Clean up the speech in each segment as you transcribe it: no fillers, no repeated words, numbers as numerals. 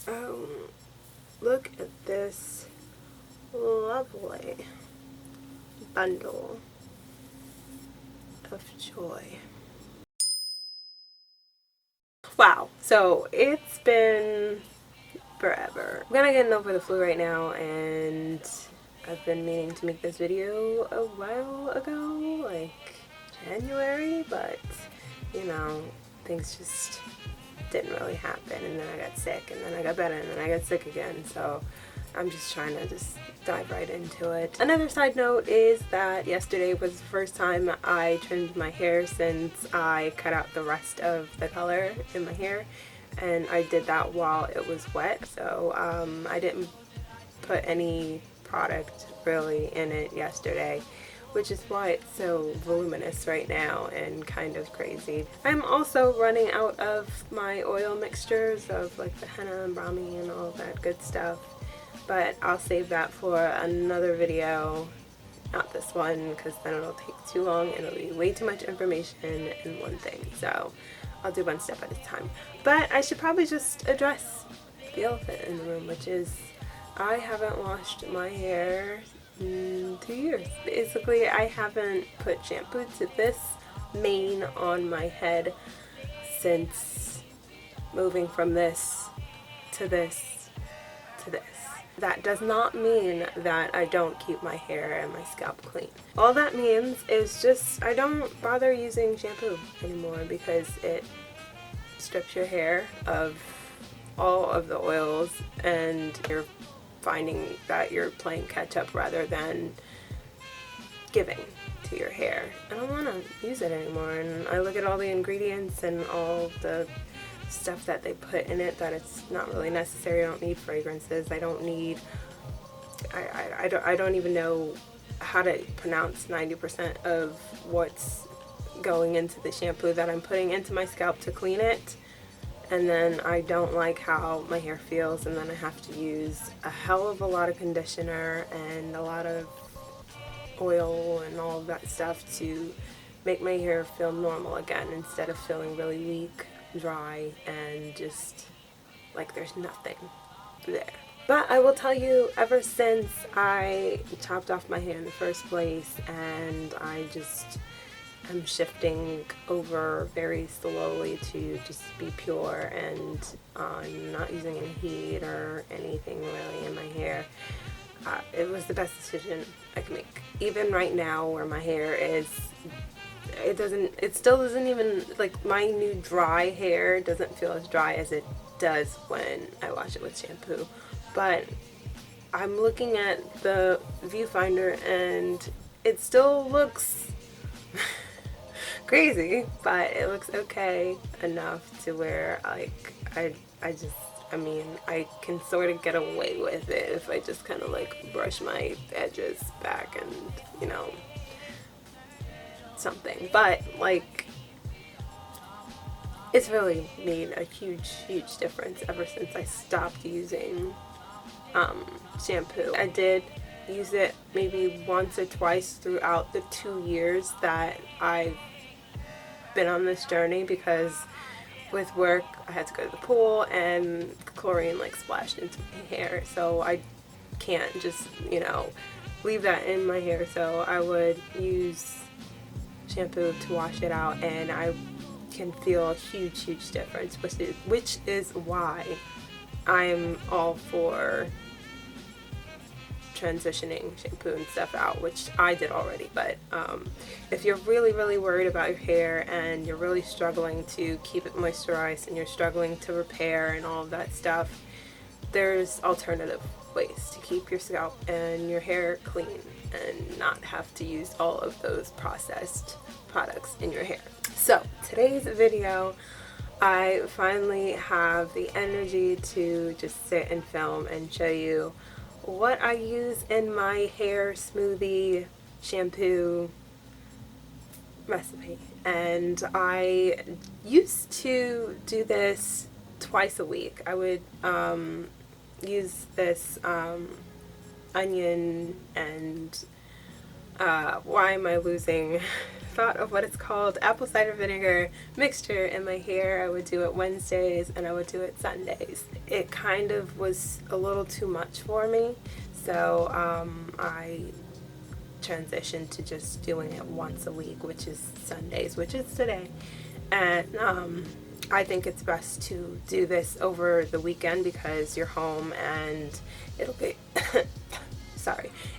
Um, Look at this lovely bundle of joy. Wow, so it's been forever. I'm kind of getting over the flu right now, and I've been meaning to make this video a while ago, like January, but you know, things just didn't really happen, and then I got sick, and then I got better, and then I got sick again, so I'm just trying to just dive right into it. Another side note is that yesterday was the first time I trimmed my hair since I cut out the rest of the color in my hair, and I did that while it was wet, so I didn't put any product really in it yesterday, which is why it's so voluminous right now and kind of crazy. I'm also running out of my oil mixtures of like the henna and brahmi and all that good stuff, but I'll save that for another video, not this one, because then it'll take too long and it'll be way too much information in one thing, so I'll do one step at a time. But I should probably just address the elephant in the room, which is I haven't washed my hair in 2 years. Basically, I haven't put shampoo to this mane on my head since moving from this to this to this. That does not mean that I don't keep my hair and my scalp clean. All that means is just I don't bother using shampoo anymore because it strips your hair of all of the oils and you're finding that you're playing catch up rather than giving to your hair. I don't want to use it anymore, and I look at all the ingredients and all the stuff that they put in it that it's not really necessary. I don't need fragrances. I don't need I don't even know how to pronounce 90% of what's going into the shampoo that I'm putting into my scalp to clean it. And then I don't like how my hair feels, and then I have to use a hell of a lot of conditioner and a lot of oil and all of that stuff to make my hair feel normal again, instead of feeling really weak, dry, and just like there's nothing there. But I will tell you, ever since I chopped off my hair in the first place, and I just I'm shifting over very slowly to just be pure, and not using any heat or anything really in my hair. It was the best decision I could make. Even right now where my hair is, it still doesn't even, like my new dry hair doesn't feel as dry as it does when I wash it with shampoo. But I'm looking at the viewfinder and it still looks crazy, but it looks okay enough to where like I mean I can sort of get away with it if I just kind of like brush my edges back and you know something. But like it's really made a huge difference ever since I stopped using shampoo. I did use it maybe once or twice throughout the 2 years that I've been on this journey, because with work I had to go to the pool and chlorine like splashed into my hair, so I can't just you know leave that in my hair, so I would use shampoo to wash it out, and I can feel a huge difference, which is why I'm all for transitioning shampoo and stuff out, which I did already. But if you're really worried about your hair and you're really struggling to keep it moisturized and you're struggling to repair and all of that stuff, there's alternative ways to keep your scalp and your hair clean and not have to use all of those processed products in your hair. So today's video, I finally have the energy to just sit and film and show you what I use in my hair smoothie shampoo recipe. And I used to do this twice a week. I would use this onion and why am I losing thought of what it's called, apple cider vinegar mixture in my hair. I would do it Wednesdays and I would do it Sundays. It kind of was a little too much for me, so I transitioned to just doing it once a week, which is Sundays, which is today. And I think it's best to do this over the weekend because you're home and it'll be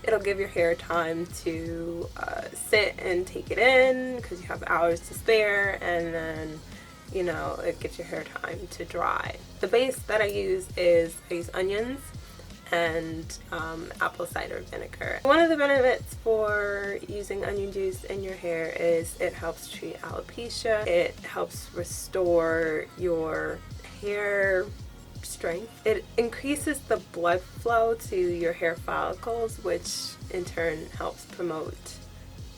it'll give your hair time to sit and take it in because you have hours to spare, and then, you know, it gives your hair time to dry. The base that I use onions and apple cider vinegar. One of the benefits for using onion juice in your hair is it helps treat alopecia. It helps restore your hair strength. It increases the blood flow to your hair follicles, which in turn helps promote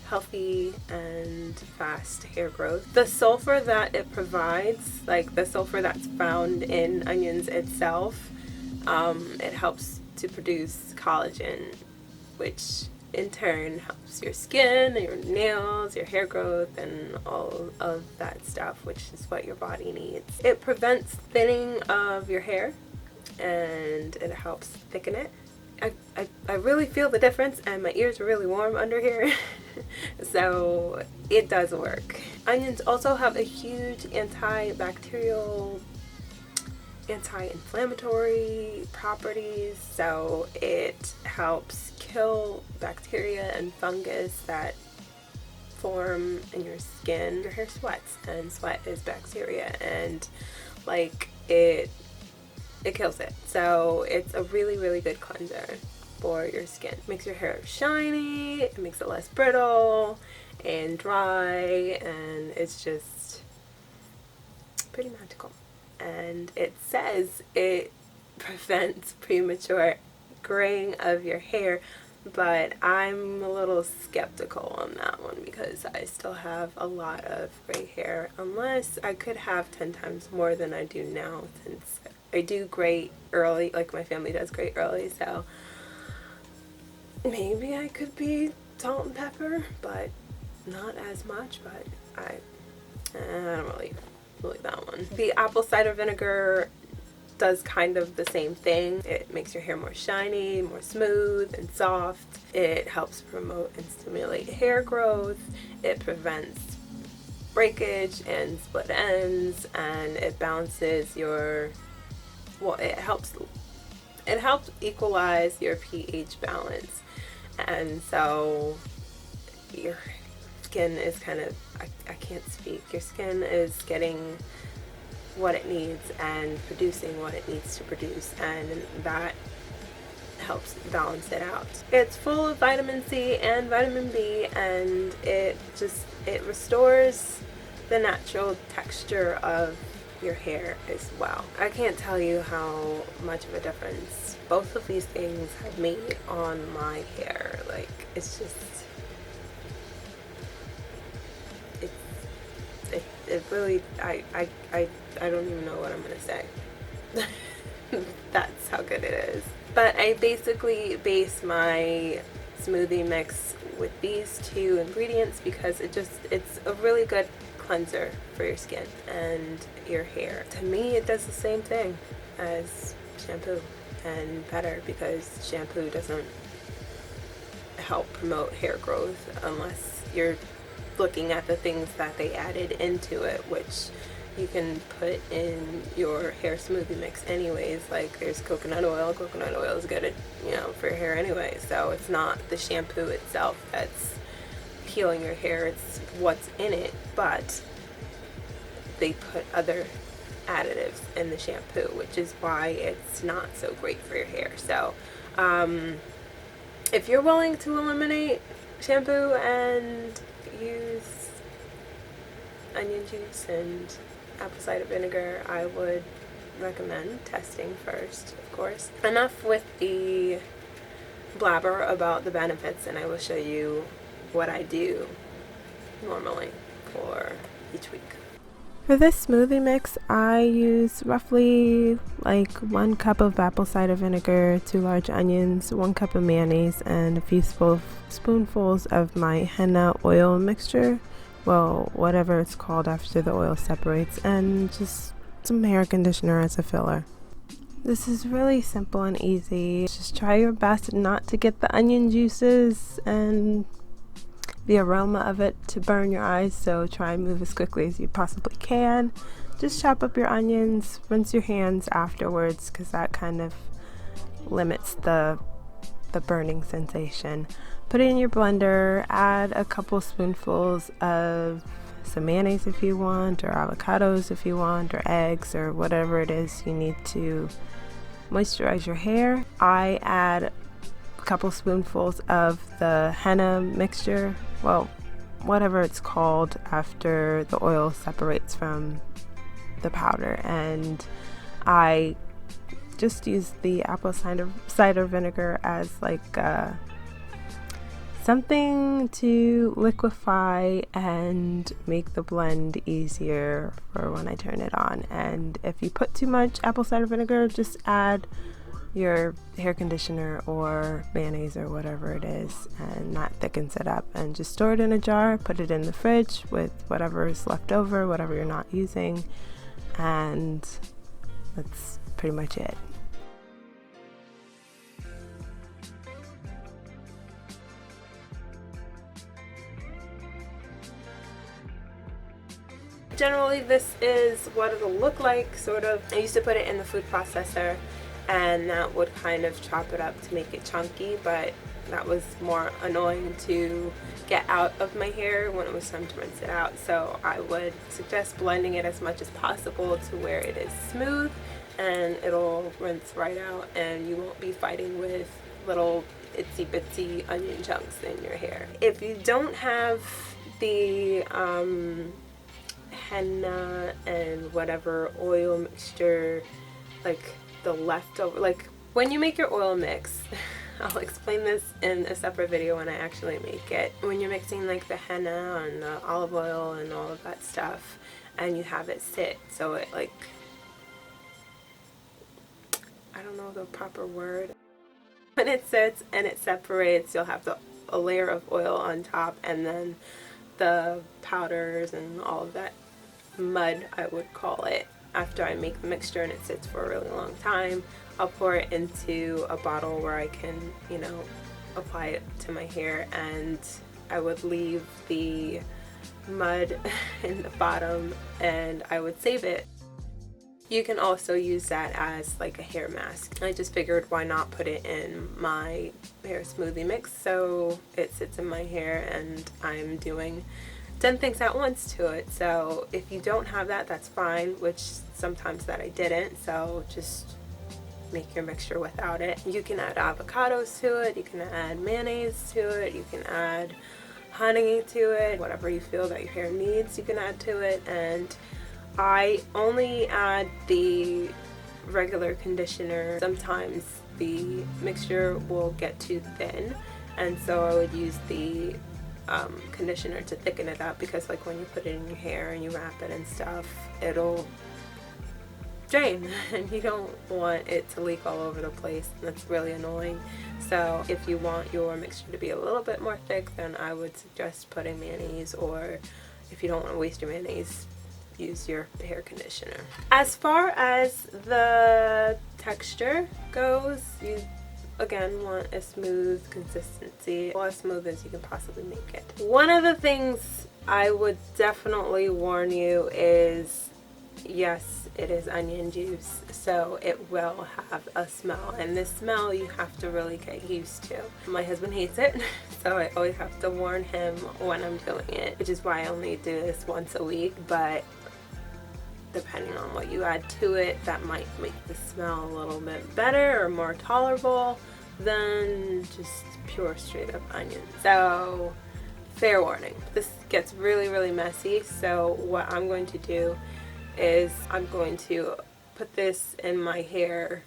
healthy and fast hair growth. The sulfur that it provides, like the sulfur that's found in onions itself, it helps to produce collagen, which in turn helps your skin, your nails, your hair growth, and all of that stuff, which is what your body needs. It prevents thinning of your hair and it helps thicken it. I really feel the difference, and my ears are really warm under here. So it does work. Onions also have a huge antibacterial, anti-inflammatory properties, so it helps kill bacteria and fungus that form in your skin. Your hair sweats, and sweat is bacteria, and like it kills it. So it's a really, really good cleanser for your skin. It makes your hair shiny, it makes it less brittle and dry, and it's just pretty magical. And it says it prevents premature graying of your hair, but I'm a little skeptical on that one because I still have a lot of gray hair, unless I could have 10 times more than I do now, since I do gray early, like my family does gray early, so maybe I could be salt and pepper, but not as much. But I don't really believe that one. The apple cider vinegar does kind of the same thing. It makes your hair more shiny, more smooth and soft. It helps promote and stimulate hair growth. It prevents breakage and split ends, and it balances your, well, it helps equalize your pH balance. And so your skin is kind of, I can't speak, your skin is getting what it needs and producing what it needs to produce, and that helps balance it out. It's full of vitamin C and vitamin B, and it restores the natural texture of your hair as well. I can't tell you how much of a difference both of these things have made on my hair. Like, it's just, it really, I don't even know what I'm gonna say. That's how good it is. But I basically base my smoothie mix with these two ingredients because it's a really good cleanser for your skin and your hair. To me, it does the same thing as shampoo, and better, because shampoo doesn't help promote hair growth unless you're looking at the things that they added into it, which you can put in your hair smoothie mix anyways. Like, there's coconut oil. Coconut oil is good, for your hair anyway. So it's not the shampoo itself that's healing your hair, it's what's in it. But they put other additives in the shampoo, which is why it's not so great for your hair. So if you're willing to eliminate shampoo and use onion juice and apple cider vinegar, I would recommend testing first, of course. Enough with the blabber about the benefits, and I will show you what I do normally for each week. For this smoothie mix, I use roughly like 1 cup of apple cider vinegar, 2 large onions, 1 cup of mayonnaise, and a few spoonfuls of my henna oil mixture well, whatever it's called after the oil separates, and just some hair conditioner as a filler. This is really simple and easy. Just try your best not to get the onion juices and the aroma of it to burn your eyes, so try and move as quickly as you possibly can. Just chop up your onions, rinse your hands afterwards because that kind of limits the burning sensation. Put it in your blender, add a couple spoonfuls of some mayonnaise if you want, or avocados if you want, or eggs, or whatever it is you need to moisturize your hair. I add a couple spoonfuls of the henna mixture, well, whatever it's called after the oil separates from the powder, and I just use the apple cider vinegar as like something to liquefy and make the blend easier for when I turn it on. And if you put too much apple cider vinegar, just add your hair conditioner or mayonnaise or whatever it is, and that thickens it up. And just store it in a jar, put it in the fridge with whatever is left over, whatever you're not using, and that's pretty much it. Generally, this is what it'll look like, sort of. I used to put it in the food processor, and that would kind of chop it up to make it chunky, but that was more annoying to get out of my hair when it was time to rinse it out. So I would suggest blending it as much as possible to where it is smooth and it'll rinse right out, and you won't be fighting with little itsy bitsy onion chunks in your hair. If you don't have the henna and whatever oil mixture, like the leftover, like when you make your oil mix, I'll explain this in a separate video when I actually make it. When you're mixing like the henna and the olive oil and all of that stuff, and you have it sit so it, like, I don't know the proper word, when it sits and it separates, you'll have a layer of oil on top, and then the powders and all of that mud, I would call it. After I make the mixture and it sits for a really long time, I'll pour it into a bottle where I can, you know, apply it to my hair, and I would leave the mud in the bottom and I would save it. You can also use that as like a hair mask. I just figured why not put it in my hair smoothie mix so it sits in my hair and I'm doing 10 things at once to it. So if you don't have that, that's fine, which sometimes that I didn't, so just make your mixture without it. You can add avocados to it, you can add mayonnaise to it, you can add honey to it, whatever you feel that your hair needs you can add to it. And I only add the regular conditioner. Sometimes the mixture will get too thin, and so I would use the conditioner to thicken it up, because like when you put it in your hair and you wrap it and stuff, it'll drain and you don't want it to leak all over the place. That's really annoying. So if you want your mixture to be a little bit more thick, then I would suggest putting mayonnaise, or if you don't want to waste your mayonnaise, use your hair conditioner. As far as the texture goes, you again want a smooth consistency, or as smooth as you can possibly make it. One of the things I would definitely warn you is, yes, it is onion juice, so it will have a smell, and this smell you have to really get used to. My husband hates it, so I always have to warn him when I'm doing it, which is why I only do this once a week. But depending on what you add to it, that might make the smell a little bit better or more tolerable than just pure straight up onion. So fair warning, this gets really messy. So what I'm going to do is I'm going to put this in my hair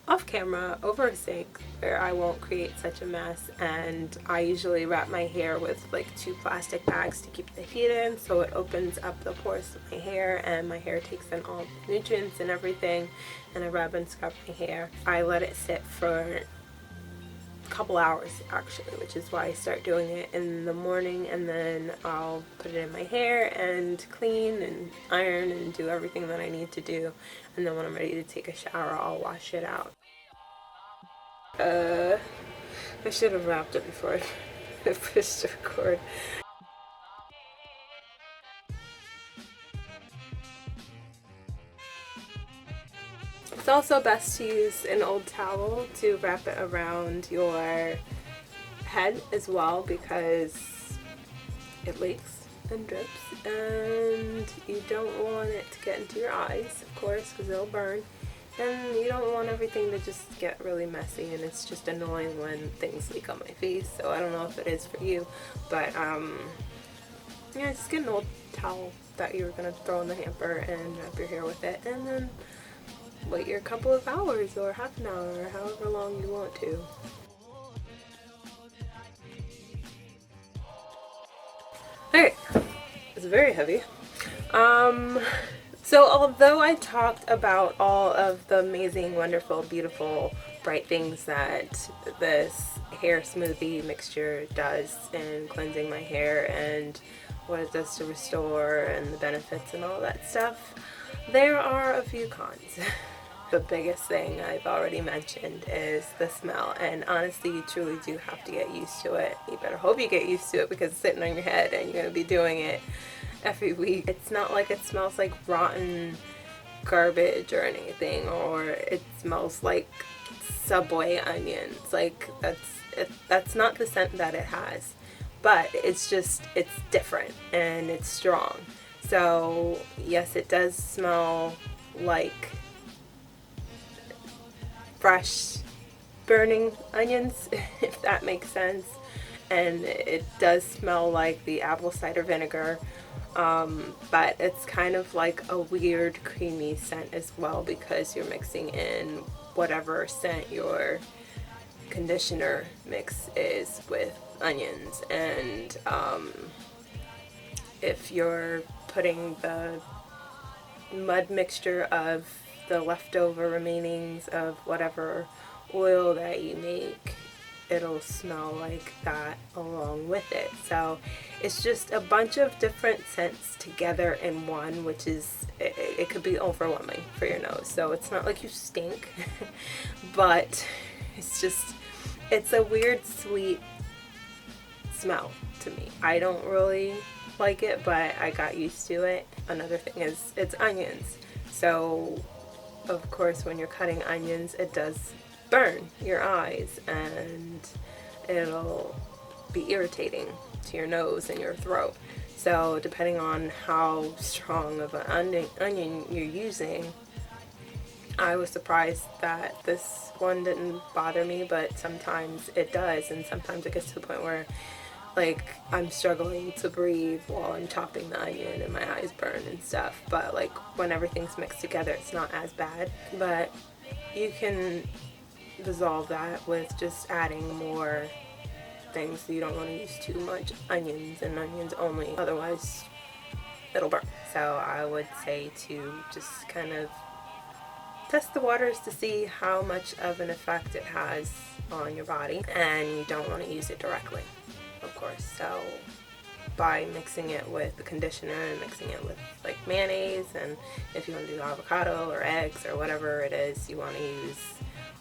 off camera over a sink where I won't create such a mess, and I usually wrap my hair with like 2 plastic bags to keep the heat in, so it opens up the pores of my hair and my hair takes in all the nutrients and everything, and I rub and scrub my hair. I let it sit for couple hours actually, which is why I start doing it in the morning, and then I'll put it in my hair and clean and iron and do everything that I need to do, and then when I'm ready to take a shower I'll wash it out. I should have wrapped it before I pushed record. It's also best to use an old towel to wrap it around your head as well, because it leaks and drips, and you don't want it to get into your eyes, of course, because it'll burn, and you don't want everything to just get really messy, and it's just annoying when things leak on my face. So I don't know if it is for you, but yeah, just get an old towel that you're gonna throw in the hamper and wrap your hair with it, and then wait your couple of hours or half an hour or however long you want to. Alright, it's very heavy. So although I talked about all of the amazing, wonderful, beautiful, bright things that this hair smoothie mixture does in cleansing my hair and what it does to restore and the benefits and all that stuff, there are a few cons. The biggest thing I've already mentioned is the smell, and honestly you truly do have to get used to it. You better hope you get used to it, because it's sitting on your head and you're going to be doing it every week. It's not like it smells like rotten garbage or anything, or it smells like Subway onions. Like that's not the scent that it has, but it's different and it's strong. So yes, it does smell like fresh burning onions, if that makes sense, and it does smell like the apple cider vinegar, but it's kind of like a weird creamy scent as well, because you're mixing in whatever scent your conditioner mix is with onions, and if you're putting the mud mixture of the leftover remainings of whatever oil that you make, it'll smell like that along with it. So it's just a bunch of different scents together in one, which is, it could be overwhelming for your nose. So it's not like you stink, but it's a weird sweet smell to me. I don't really like it, but I got used to it. Another thing is it's onions, so of course when you're cutting onions it does burn your eyes and it'll be irritating to your nose and your throat. So depending on how strong of an onion you're using, I was surprised that this one didn't bother me, but sometimes it does, and sometimes it gets to the point where like I'm struggling to breathe while I'm chopping the onion and my eyes burn and stuff. But like when everything's mixed together it's not as bad, but you can resolve that with just adding more things. So you don't want to use too much onions, and onions only, otherwise it'll burn. So I would say to just kind of test the waters to see how much of an effect it has on your body, and you don't want to use it directly, of course. So by mixing it with the conditioner and mixing it with like mayonnaise, and if you want to do avocado or eggs or whatever it is you want to use,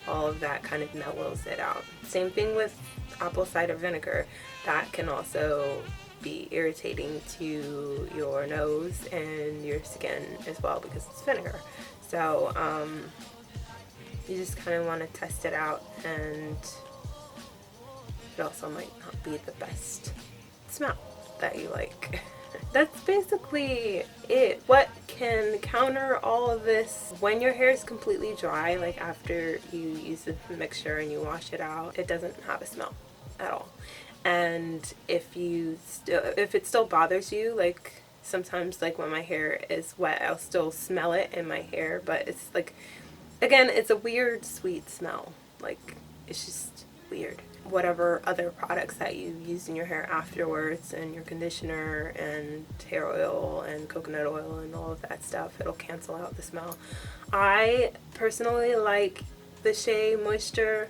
all of that kind of mellows it out. Same thing with apple cider vinegar. That can also be irritating to your nose and your skin as well because it's vinegar. So you just kind of want to test it out, and it also might not be the best smell that you like. That's basically it. What can counter all of this, when your hair is completely dry, like after you use the mixture and you wash it out, it doesn't have a smell at all. And if it still bothers you, like sometimes like when my hair is wet I'll still smell it in my hair, but it's like, again, it's a weird sweet smell. Like it's just weird. Whatever other products that you use in your hair afterwards, and your conditioner and hair oil and coconut oil and all of that stuff, it'll cancel out the smell. I personally like the Shea Moisture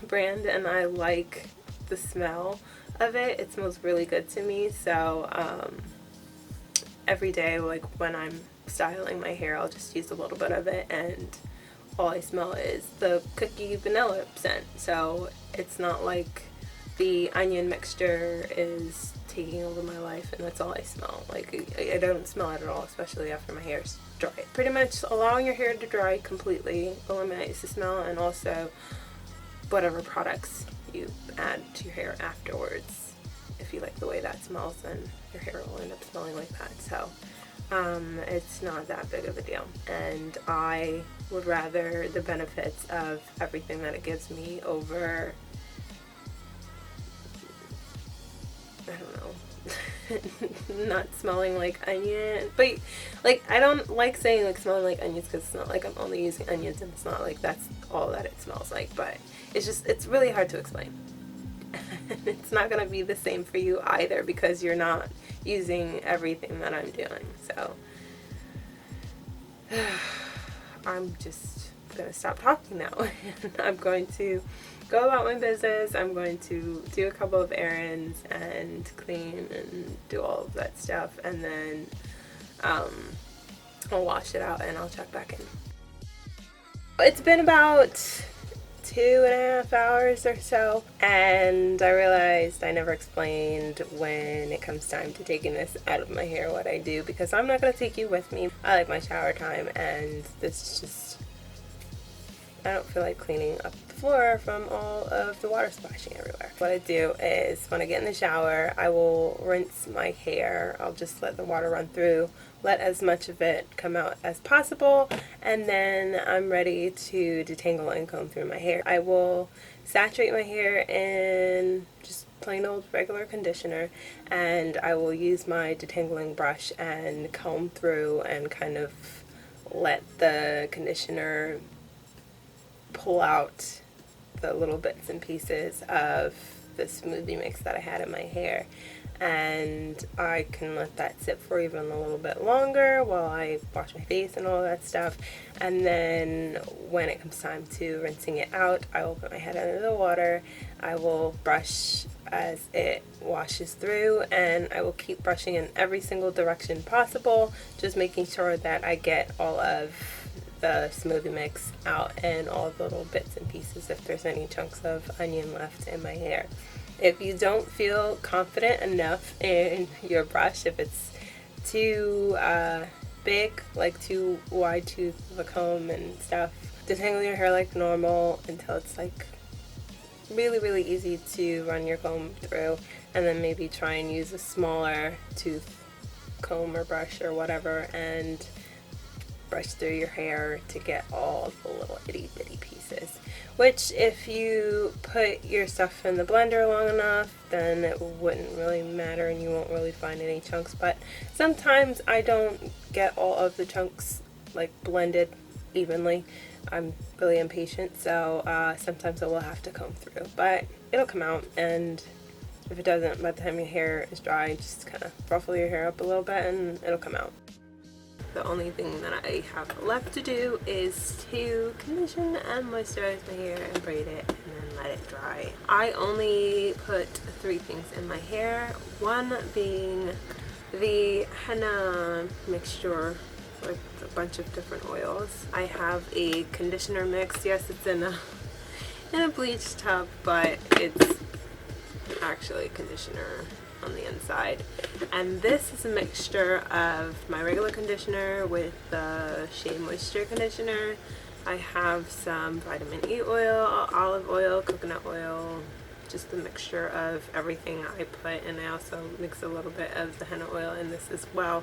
brand and I like the smell of it. It smells really good to me. So every day, like when I'm styling my hair, I'll just use a little bit of it, and all I smell is the cookie vanilla scent. So it's not like the onion mixture is taking over my life and that's all I smell. Like I don't smell it at all, especially after my hair's dry. Pretty much allowing your hair to dry completely eliminates the smell, and also whatever products you add to your hair afterwards. If you like the way that smells, then your hair will end up smelling like that. So it's not that big of a deal, and I would rather the benefits of everything that it gives me over, I don't know, not smelling like onion. But like, I don't like saying like smelling like onions, because it's not like I'm only using onions and it's not like that's all that it smells like, but it's just, it's really hard to explain. It's not going to be the same for you either, because you're not using everything that I'm doing. So I'm just going to stop talking now. I'm going to go about my business. I'm going to do a couple of errands and clean and do all of that stuff, and then I'll wash it out and I'll check back in. It's been about 2.5 hours or so, and I realized I never explained when it comes time to taking this out of my hair what I do, because I'm not going to take you with me. I like my shower time, and this is just, I don't feel like cleaning up the floor from all of the water splashing everywhere. What I do is when I get in the shower, I will rinse my hair. I'll just let the water run through, let as much of it come out as possible, and then I'm ready to detangle and comb through my hair. I will saturate my hair in just plain old regular conditioner, and I will use my detangling brush and comb through and kind of let the conditioner pull out the little bits and pieces of the smoothie mix that I had in my hair. And I can let that sit for even a little bit longer while I wash my face and all that stuff. And then when it comes time to rinsing it out, I will put my head under the water. I will brush as it washes through, and I will keep brushing in every single direction possible, just making sure that I get all of the smoothie mix out and all the little bits and pieces if there's any chunks of onion left in my hair. If you don't feel confident enough in your brush, if it's too big, like too wide tooth of a comb and stuff, detangle your hair like normal until it's like really easy to run your comb through, and then maybe try and use a smaller tooth comb or brush or whatever and brush through your hair to get all the little itty bitty pieces. Which, if you put your stuff in the blender long enough, then it wouldn't really matter and you won't really find any chunks. But sometimes I don't get all of the chunks like blended evenly. I'm really impatient, so sometimes I will have to comb through, but it'll come out. And if it doesn't, by the time your hair is dry, just kind of ruffle your hair up a little bit and it'll come out. The only thing that I have left to do is to condition and moisturize my hair and braid it and then let it dry. I only put 3 things in my hair, one being the henna mixture with a bunch of different oils. I have a conditioner mix. Yes, it's in a bleach tub, but it's actually conditioner on the inside. And this is a mixture of my regular conditioner with the Shea Moisture conditioner. I have some vitamin E oil, olive oil, coconut oil, just a mixture of everything I put, and I also mix a little bit of the henna oil in this as well,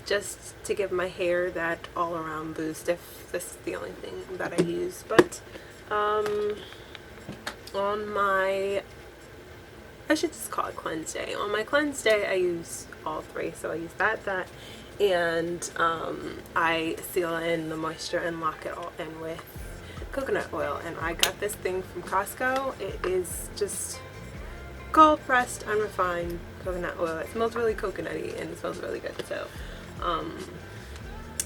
just to give my hair that all-around boost if this is the only thing that I use. But on my, I should just call it cleanse day. On my cleanse day, I use all 3. So I use that, and I seal in the moisture and lock it all in with coconut oil. And I got this thing from Costco. It is just cold pressed, unrefined coconut oil. It smells really coconutty and it smells really good. So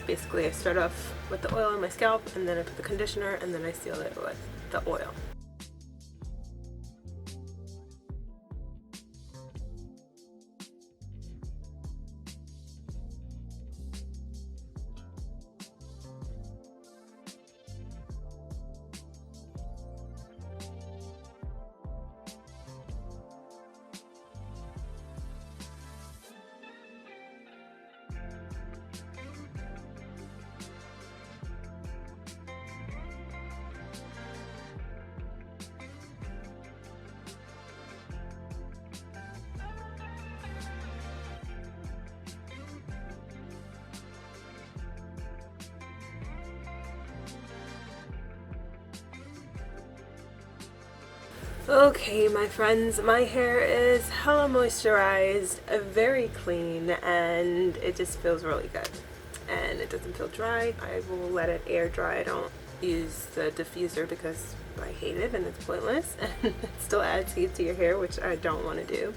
basically I start off with the oil on my scalp, and then I put the conditioner, and then I seal it with the oil. Okay, my friends, my hair is hella moisturized, very clean, and it just feels really good. And it doesn't feel dry. I will let it air dry. I don't use the diffuser because I hate it and it's pointless, and it still adds heat to your hair, which I don't want to do.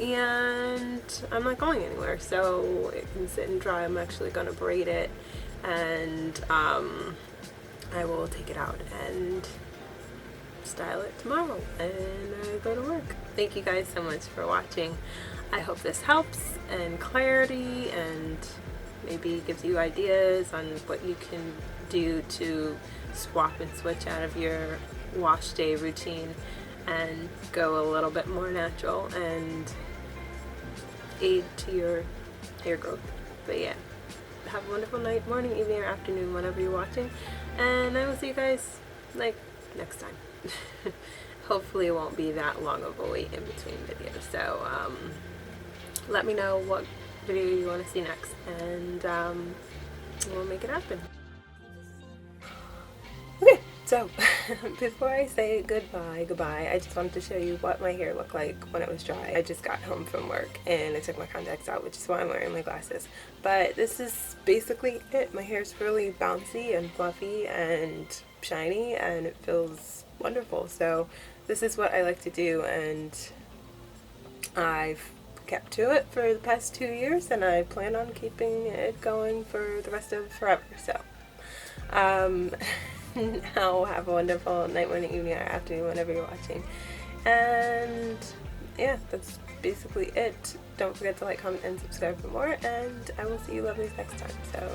And I'm not going anywhere, so it can sit and dry. I'm actually going to braid it, and I will take it out and style it tomorrow and go to work. Thank you guys so much for watching. I hope this helps and clarity, and maybe gives you ideas on what you can do to swap and switch out of your wash day routine and go a little bit more natural and aid to your hair growth. But yeah, have a wonderful night, morning, evening, or afternoon, whenever you're watching, and I will see you guys like next time. Hopefully it won't be that long of a wait in between videos, so let me know what video you want to see next, and we'll make it happen. Okay, so before I say goodbye, I just wanted to show you what my hair looked like when it was dry. I just got home from work and I took my contacts out, which is why I'm wearing my glasses. But this is basically it. My hair's really bouncy and fluffy and shiny, and it feels wonderful. So this is what I like to do, and I've kept to it for the past 2 years, and I plan on keeping it going for the rest of forever. So now have a wonderful night, morning, evening, or afternoon, whenever you're watching. And yeah, that's basically it. Don't forget to like, comment, and subscribe for more, and I will see you lovelies next time. So